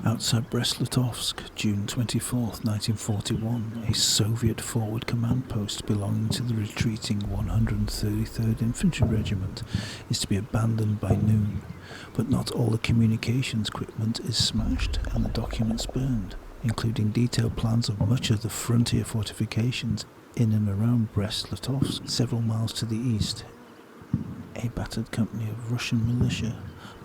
Outside Brest-Litovsk, June 24th, 1941, a Soviet forward command post belonging to the retreating 133rd Infantry Regiment is to be abandoned by noon, but not all the communications equipment is smashed and the documents burned, including detailed plans of much of the frontier fortifications in and around Brest-Litovsk, several miles to the east. A battered company of Russian militia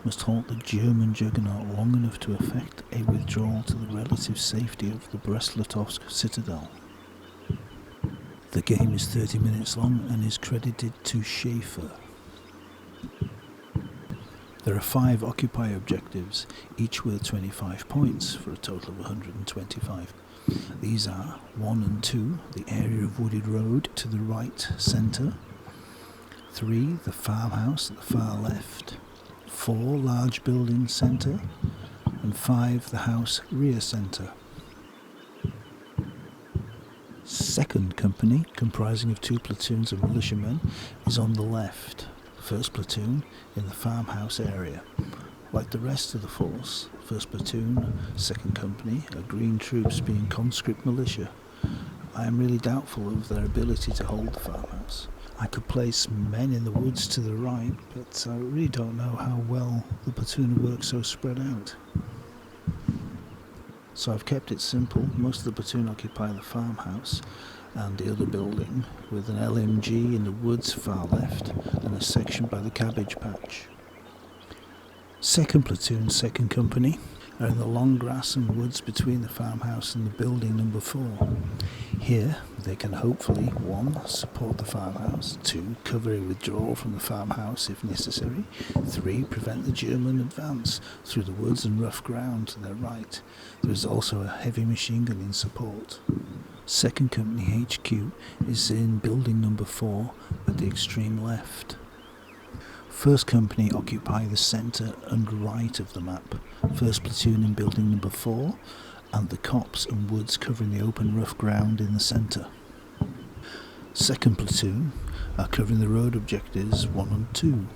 must halt the German juggernaut long enough to effect a withdrawal to the relative safety of the Brest-Litovsk citadel. The game is 30 minutes long and is credited to Schaefer. There are 5 Occupy objectives, each worth 25 points, for a total of 125. These are 1 and 2, the area of wooded road to the right centre, 3, the farmhouse at the far left, 4, large building centre, and 5, the house rear centre. Second company, comprising of 2 platoons of militiamen, is on the left. First platoon in the farmhouse area. Like the rest of the force, first platoon, second company are green troops being conscript militia. I am really doubtful of their ability to hold the farmhouse. I could place men in the woods to the right, but I really don't know how well the platoon would work so spread out. So I've kept it simple. Most of the platoon occupy the farmhouse and the other building, with an LMG in the woods far left and a section by the cabbage patch. Second platoon, second company, are in the long grass and woods between the farmhouse and the building number 4. Here they can hopefully 1. Support the farmhouse, 2. Cover a withdrawal from the farmhouse if necessary, 3. Prevent the German advance through the woods and rough ground to their right. There is also a heavy machine gun in support. Second Company HQ is in building number 4 at the extreme left. First Company occupy the centre and right of the map. First platoon in building number 4, and the copse and woods covering the open rough ground in the centre. Second platoon are covering the road objectives 1 and 2.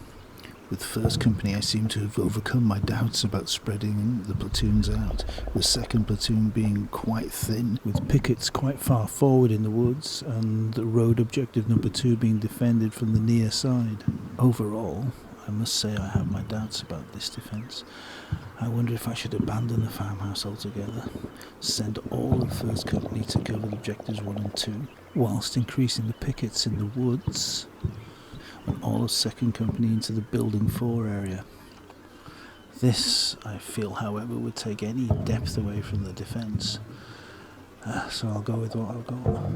With first company I seem to have overcome my doubts about spreading the platoons out, with second platoon being quite thin, with pickets quite far forward in the woods, and the road objective number 2 being defended from the near side. Overall, I must say I have my doubts about this defence. I wonder if I should abandon the farmhouse altogether, send all of first company to cover the objectives 1 and 2, whilst increasing the pickets in the woods, and all of second company into the building 4 area. This, I feel, however, would take any depth away from the defence, so I'll go with what I've got.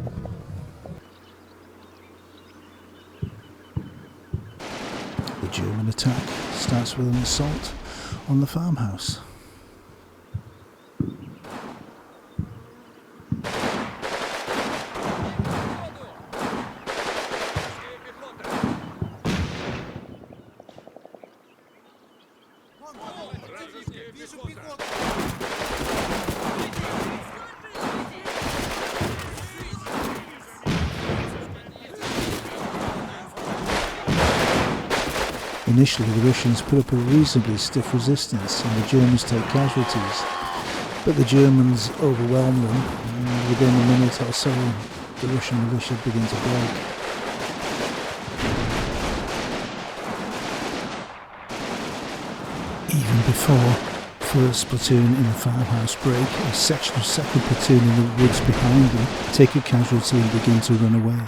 The German attack starts with an assault on the farmhouse. Initially, the Russians put up a reasonably stiff resistance and the Germans take casualties, but the Germans overwhelm them, and within a minute or so the Russian militia begin to break. Even before first platoon in the farmhouse break, a section of second platoon in the woods behind them take a casualty and begin to run away.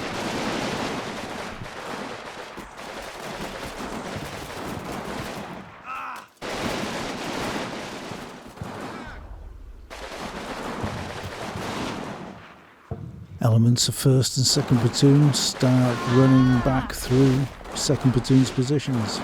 Elements of 1st and 2nd platoon start running back through 2nd platoon's positions.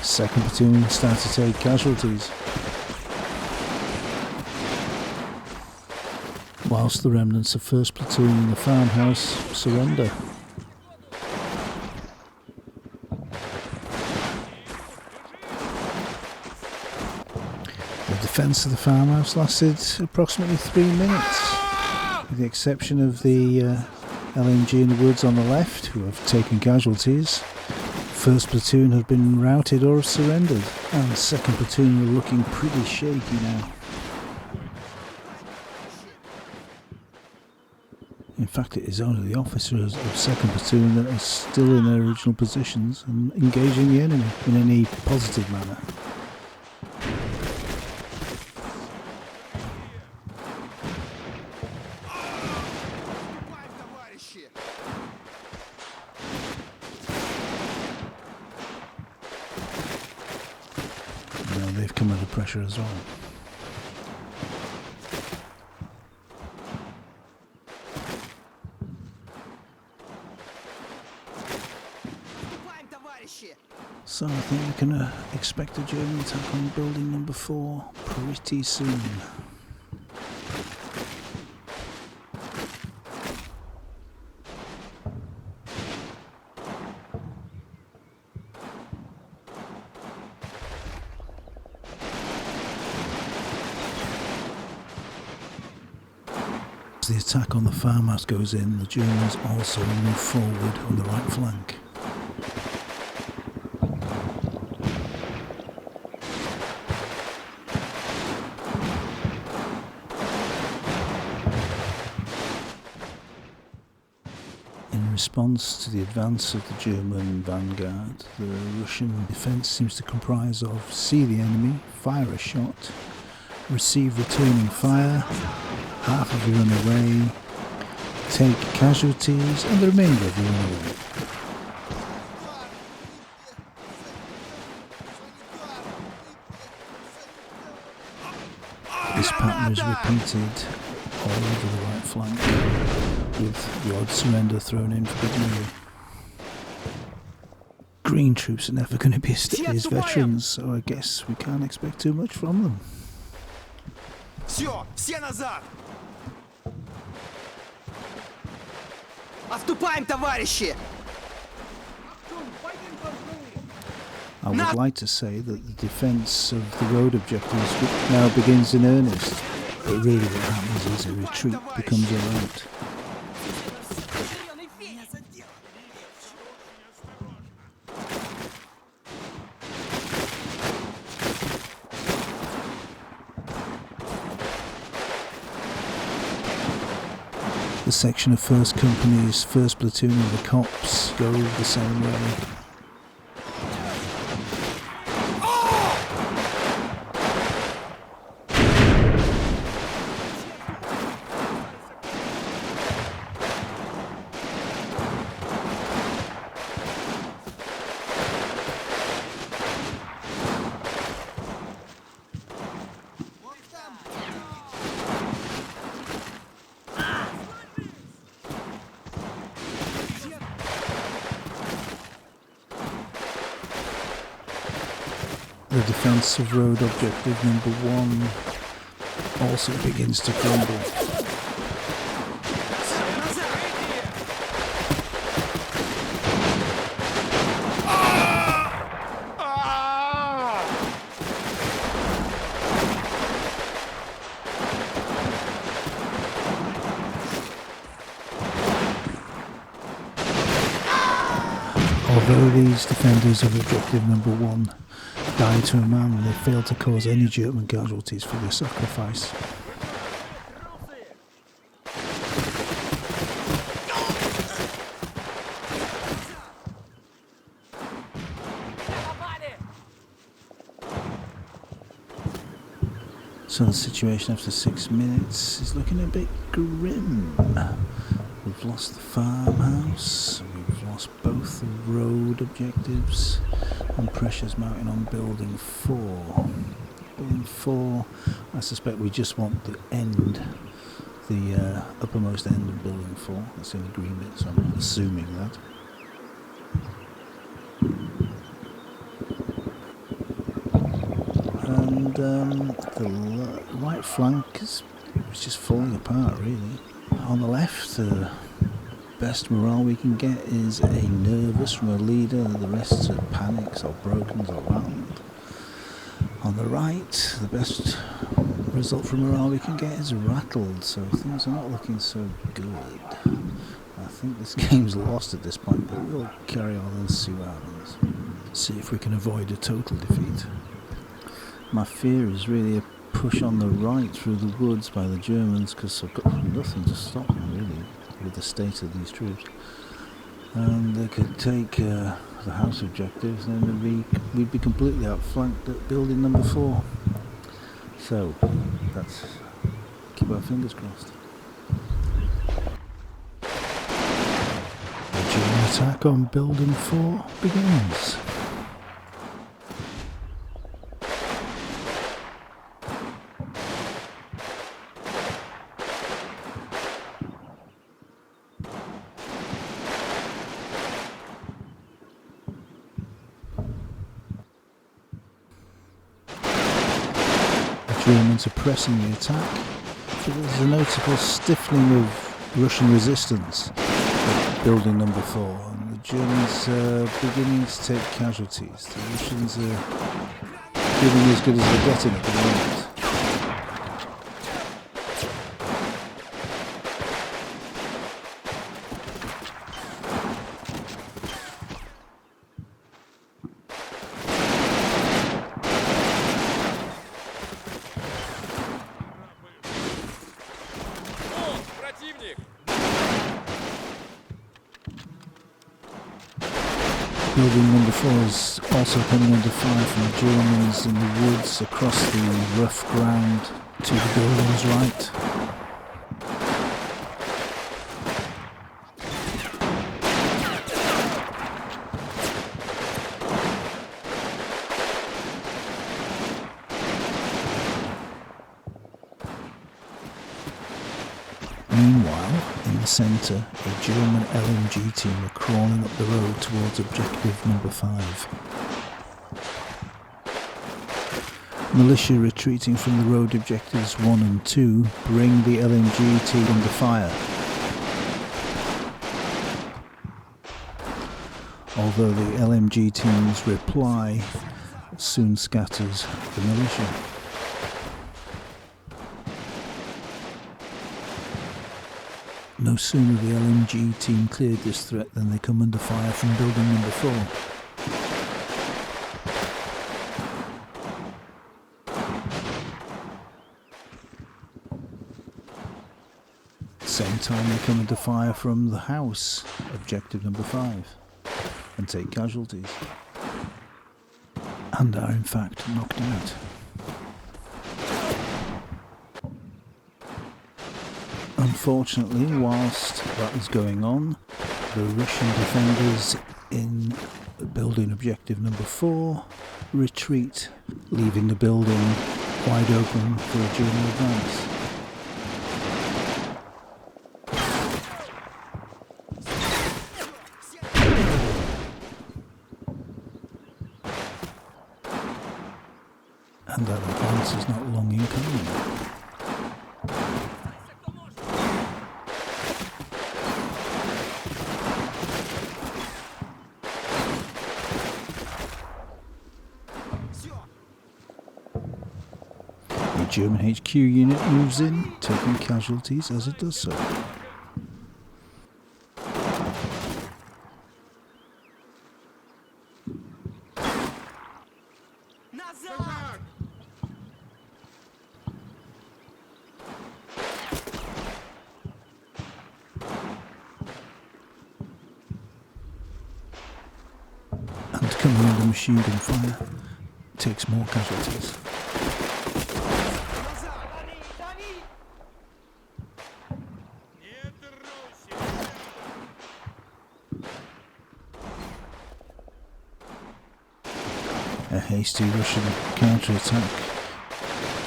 Second platoon start to take casualties, whilst the remnants of 1st platoon in the farmhouse surrender. The defence of the farmhouse lasted approximately 3 minutes, with the exception of the LMG in the woods on the left, who have taken casualties. First platoon have been routed or have surrendered, and second platoon are looking pretty shaky now. In fact, it is only the officers of second platoon that are still in their original positions and engaging the enemy in any positive manner. Now they've come under pressure as well. So I think we can expect a German attack on building number 4 pretty soon. As the attack on the farmhouse goes in, the Germans also move forward on the right flank. In response to the advance of the German vanguard, the Russian defence seems to comprise of see the enemy, fire a shot, receive returning fire, half of you run away, take casualties, and the remainder of you run away. This pattern is repeated all over the right flank, with the odd surrender thrown in for good measure. Green troops are never going to be as steady as veterans, so I guess we can't expect too much from them. Всё, все назад! Отступаем, товарищи! I would like to say that the defence of the road objectives now begins in earnest, but really what happens is a retreat becomes a rout. The section of 1st Company's 1st Platoon of the Cops go the same way. The defence of road objective number 1 also begins to crumble. Although these defenders of objective number 1 died to a man, they failed to cause any German casualties for their sacrifice. So the situation after 6 minutes is looking a bit grim. We've lost the farmhouse, we've lost both the road objectives, and pressure's mounting on building 4. Building 4, I suspect we just want the end, the uppermost end of building 4. That's the only green bit, so I'm assuming that. And the right flank is just falling apart, really. On the left, the best morale we can get is a nervous from a leader, the rest are panics or brokens or rattled. On the right, the best result from morale we can get is rattled, so things are not looking so good. I think this game's lost at this point, but we'll carry on and see what happens. See if we can avoid a total defeat. My fear is really a push on the right through the woods by the Germans, because I've got nothing to stop them really with the state of these troops. And they could take the house objectives, and then we'd be completely outflanked at building number 4. So that's keep our fingers crossed. The German attack on building 4 begins. Germans are pressing the attack, but there's a notable stiffening of Russian resistance at building number 4, and the Germans are beginning to take casualties. The Russians are getting as good as they're getting at the moment. Building number 4 is also coming under fire from the Germans in the woods across the rough ground to the building's right. Meanwhile, in the centre, a German LMG team are crawling up the road towards objective number 5. Militia retreating from the road objectives 1 and 2 bring the LMG team under fire. Although the LMG team's reply soon scatters the militia. No sooner the LMG team cleared this threat than they come under fire from building number 4. At the same time they come under fire from the house, objective number 5, and take casualties. And are in fact knocked out. Unfortunately, whilst that is going on, the Russian defenders in building objective number 4 retreat, leaving the building wide open for a German advance. And that advance is not long in coming. German HQ unit moves in, taking casualties as it does so. And coming under machine gun fire takes more casualties. A hasty Russian counter-attack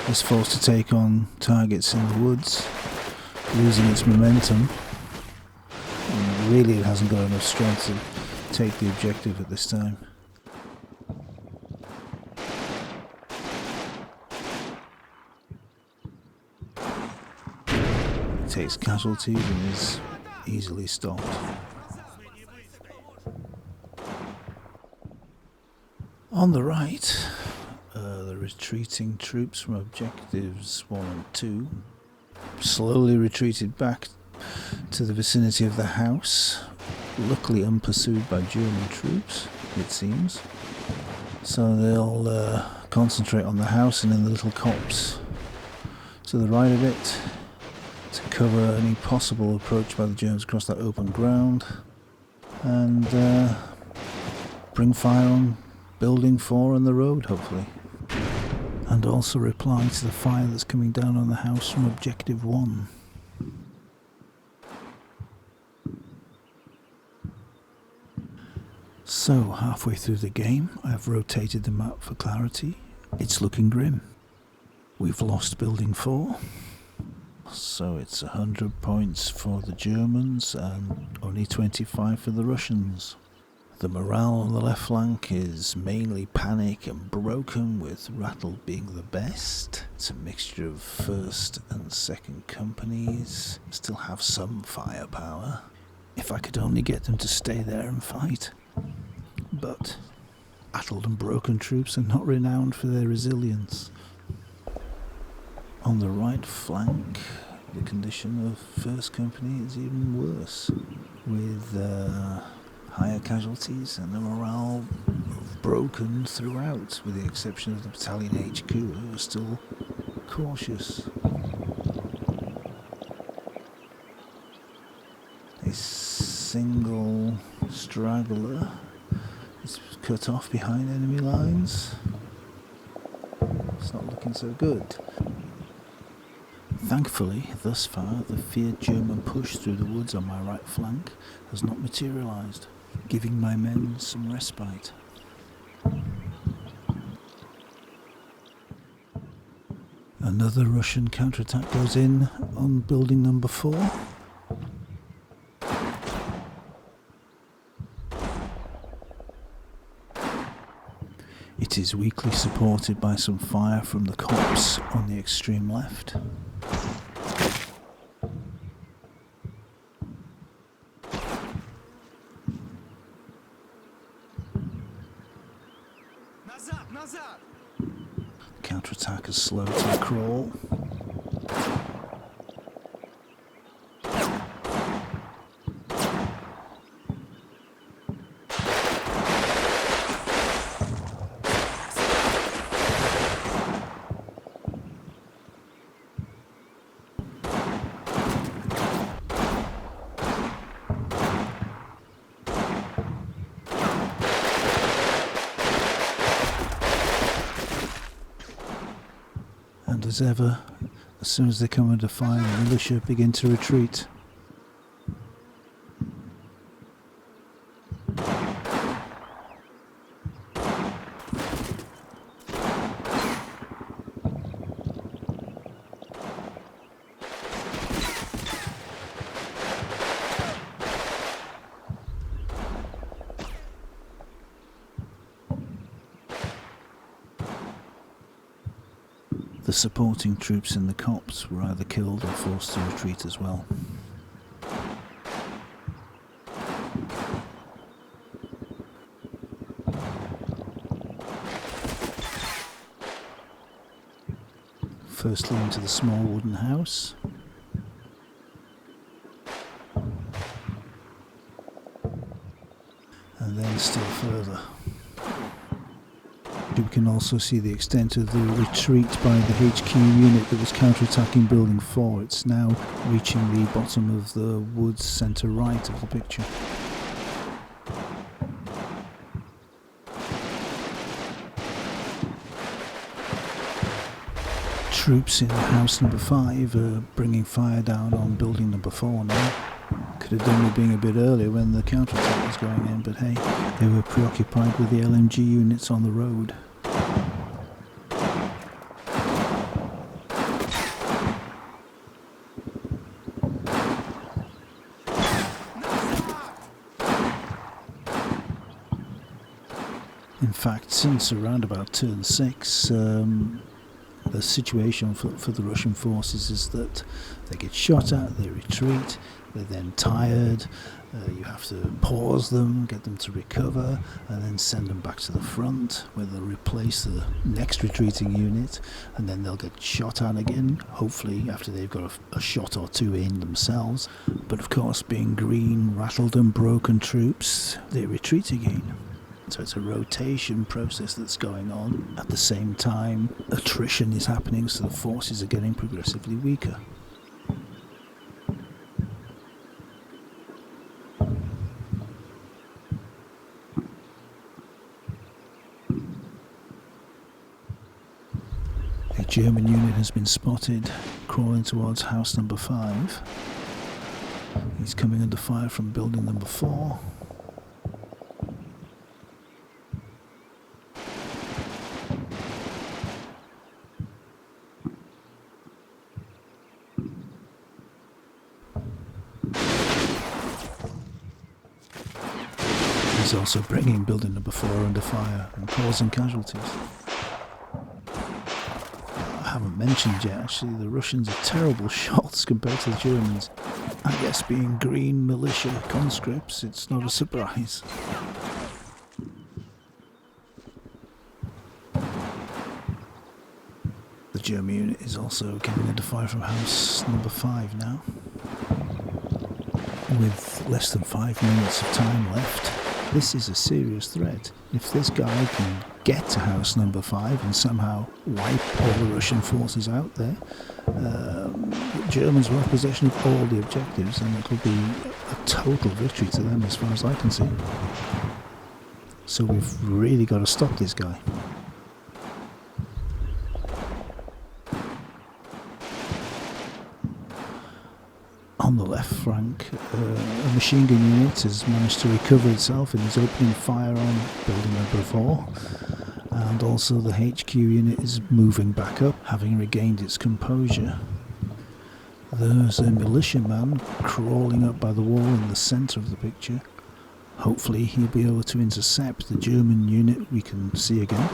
is forced to take on targets in the woods, losing its momentum. And really it hasn't got enough strength to take the objective at this time. It takes casualties and is easily stopped. On the right, the retreating troops from objectives 1 and 2 slowly retreated back to the vicinity of the house, luckily unpursued by German troops, it seems. So they'll concentrate on the house and in the little copse to the right of it to cover any possible approach by the Germans across that open ground, and bring fire on Building 4 and the road, hopefully. And also reply to the fire that's coming down on the house from Objective 1. So, halfway through the game, I've rotated the map for clarity. It's looking grim. We've lost Building 4. So it's 100 points for the Germans and only 25 for the Russians. The morale on the left flank is mainly panic and broken, with Rattle being the best. It's a mixture of 1st and 2nd companies. Still have some firepower. If I could only get them to stay there and fight. But addled and broken troops are not renowned for their resilience. On the right flank, the condition of 1st Company is even worse, with higher casualties and the morale broken throughout, with the exception of the battalion HQ, who are still cautious. A single straggler is cut off behind enemy lines. It's not looking so good. Thankfully, thus far, the feared German push through the woods on my right flank has not materialised, giving my men some respite. Another Russian counterattack goes in on building number 4. It is weakly supported by some fire from the copse on the extreme left. The counterattack is slow to a crawl. And as ever, as soon as they come under fire, the militia begin to retreat. The supporting troops in the copse were either killed or forced to retreat as well. Firstly into the small wooden house. And then still further. We can also see the extent of the retreat by the HQ unit that was counterattacking Building 4. It's now reaching the bottom of the woods centre right of the picture. Troops in house number 5 are bringing fire down on building number 4 now. Could have done with being a bit earlier when the counterattack was going in, but hey, they were preoccupied with the LMG units on the road. In fact, since around about turn 6, The situation for the Russian forces is that they get shot at, they retreat, they're then tired, you have to pause them, get them to recover, and then send them back to the front where they'll replace the next retreating unit, and then they'll get shot at again, hopefully after they've got a shot or two in themselves. But of course, being green, rattled and broken troops, they retreat again. So it's a rotation process that's going on. At the same time, attrition is happening, so the forces are getting progressively weaker. A German unit has been spotted crawling towards house number 5. He's coming under fire from building number 4. He's also bringing building number 4 under fire and causing casualties. I haven't mentioned yet, actually, the Russians are terrible shots compared to the Germans. I guess being green militia conscripts, it's not a surprise. The German unit is also coming under fire from house number 5 now. With less than 5 minutes of time left, this is a serious threat. If this guy can get to house number 5 and somehow wipe all the Russian forces out there, the Germans will have possession of all the objectives, and it will be a total victory to them as far as I can see. So we've really got to stop this guy. On the left flank, a machine gun unit has managed to recover itself and is opening fire on building number 4. And also the HQ unit is moving back up, having regained its composure. There's a militiaman crawling up by the wall in the centre of the picture. Hopefully he'll be able to intercept the German unit we can see again.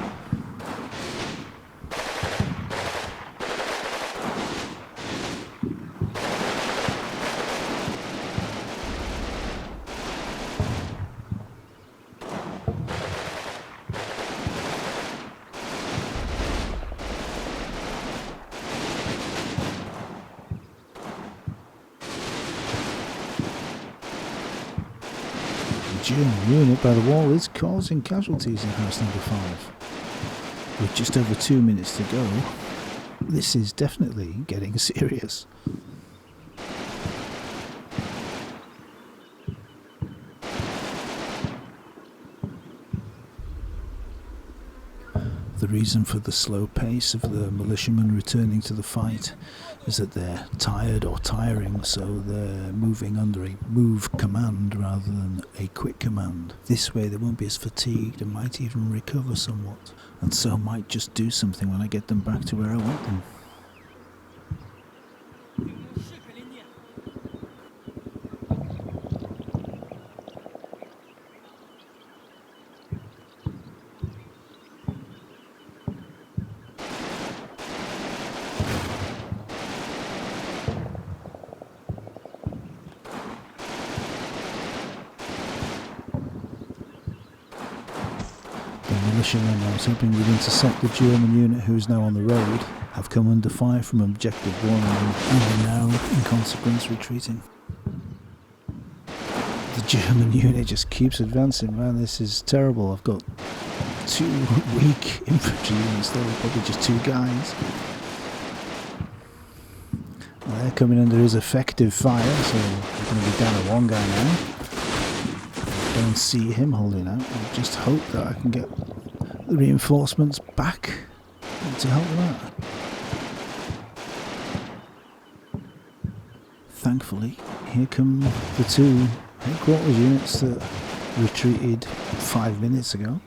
The German unit by the wall is causing casualties in house number 5. With just over 2 minutes to go, this is definitely getting serious. The reason for the slow pace of the militiamen returning to the fight is that they're tired or tiring, so they're moving under a move command rather than a quick command. This way they won't be as fatigued and might even recover somewhat, and so might just do something when I get them back to where I want them. Militiamen I was hoping would intercept the German unit, who is now on the road, have come under fire from objective 1 and are now, in consequence, retreating. The German unit just keeps advancing. Man, this is terrible. I've got 2 weak infantry units there, probably just 2 guys. And they're coming under his effective fire, so we're going to be down to 1 guy now. I don't see him holding out. I just hope that I can get the reinforcements back to help them out. Thankfully, here come the 2 headquarters units that retreated 5 minutes ago.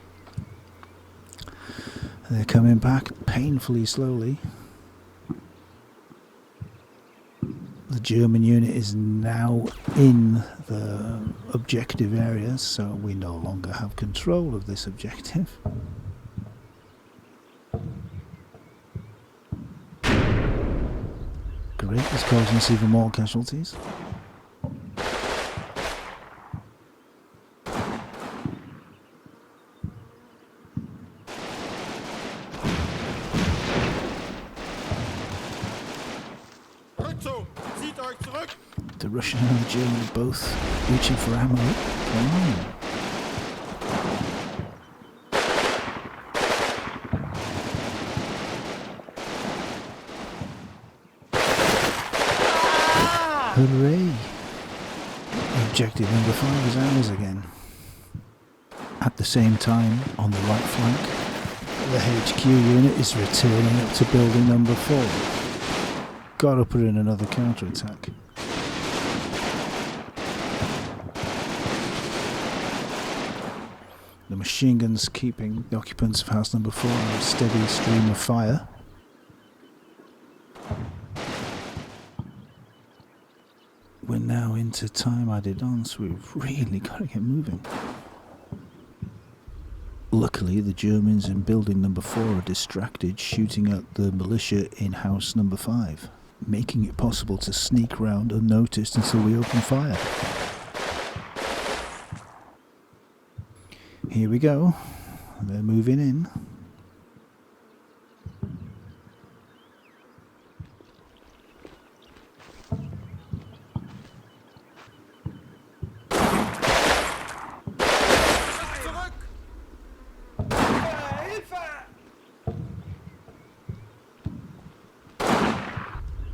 They're coming back painfully slowly. The German unit is now in the objective area, so we no longer have control of this objective. great, it's causing us even more casualties. The Russian and the German are both reaching for ammo. Come on. Hooray! Objective number 5 is ours again. At the same time, on the right flank, the HQ unit is returning up to building number 4. Gotta put in another counter-attack. The machine guns keeping the occupants of house number 4 on a steady stream of fire. We're now into time added on, so we've really got to get moving. Luckily, the Germans in building number 4 are distracted shooting at the militia in house number 5, making it possible to sneak round unnoticed until we open fire. Here we go. They're moving in.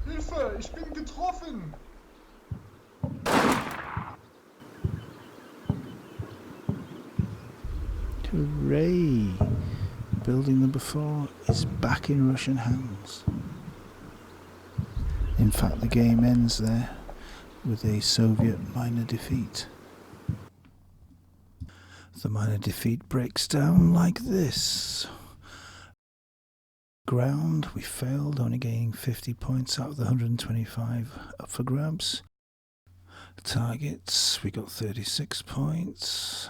Hilfe, ich bin getroffen! Hooray! Building number 4 is back in Russian hands. In fact, the game ends there with a Soviet minor defeat. The minor defeat breaks down like this. Ground, we failed, only gaining 50 points out of the 125 up for grabs. Targets, we got 36 points.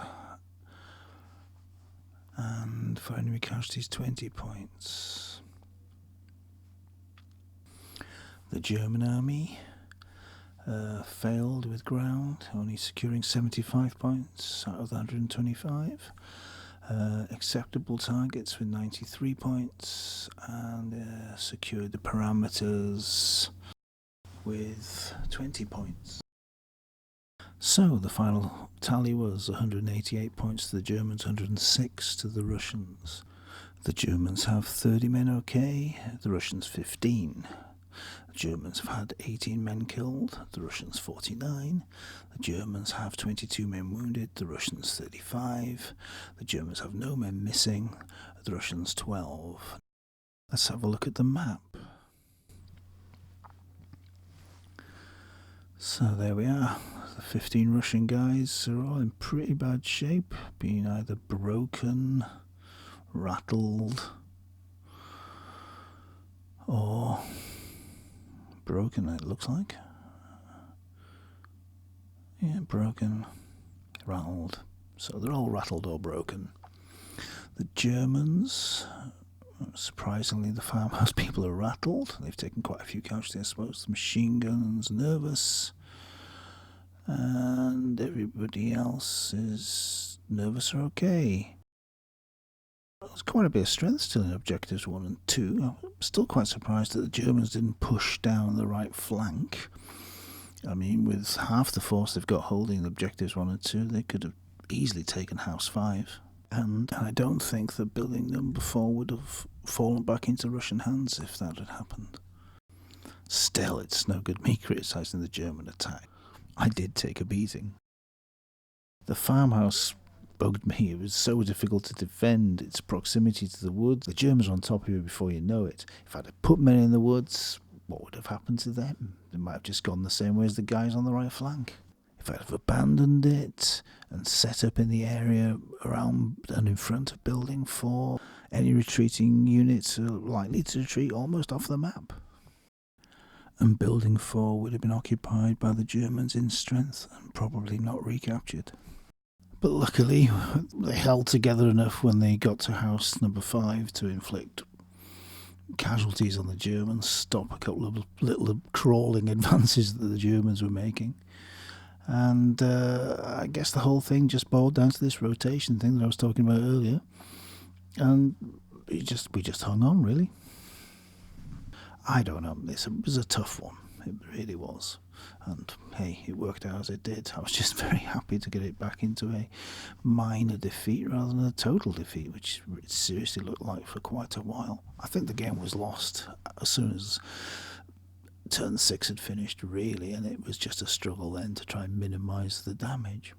And for enemy casualties, 20 points. The German army failed with ground, only securing 75 points out of the 125. Acceptable targets with 93 points, and secured the parameters with 20 points. So the final tally was 188 points to the Germans, 106 to the Russians. The Germans have 30 men okay, the Russians 15. The Germans have had 18 men killed, the Russians 49. The Germans have 22 men wounded, the Russians 35. The Germans have no men missing, the Russians 12. Let's have a look at the map. So there we are. The 15 Russian guys are all in pretty bad shape, being either broken, rattled, or broken, it looks like. Yeah, broken, rattled. So they're all rattled or broken. The Germans, surprisingly, the farmhouse people are rattled. They've taken quite a few casualties, I suppose. The machine guns, nervous. And everybody else is nervous or okay. There's quite a bit of strength still in objectives 1 and 2. I'm still quite surprised that the Germans didn't push down the right flank. I mean, with half the force they've got holding objectives 1 and 2, they could have easily taken House 5. And I don't think that building number 4 would have fallen back into Russian hands if that had happened. Still, it's no good me criticising the German attack. I did take a beating. The farmhouse bugged me. It was so difficult to defend, its proximity to the woods. The Germans were on top of you before you know it. If I'd have put men in the woods, what would have happened to them? They might have just gone the same way as the guys on the right flank. If I'd have abandoned it and set up in the area around and in front of building 4, any retreating units are likely to retreat almost off the map. And building 4 would have been occupied by the Germans in strength and probably not recaptured. But luckily, they held together enough when they got to house number 5 to inflict casualties on the Germans, stop a couple of little crawling advances that the Germans were making. And I guess the whole thing just boiled down to this rotation thing that I was talking about earlier. And we just hung on, really. I don't know. It was a tough one. It really was. And hey, it worked out as it did. I was just very happy to get it back into a minor defeat rather than a total defeat, which it seriously looked like for quite a while. I think the game was lost as soon as turn 6 had finished, really, and it was just a struggle then to try and minimise the damage.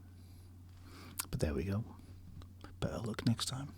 But there we go. Better luck next time.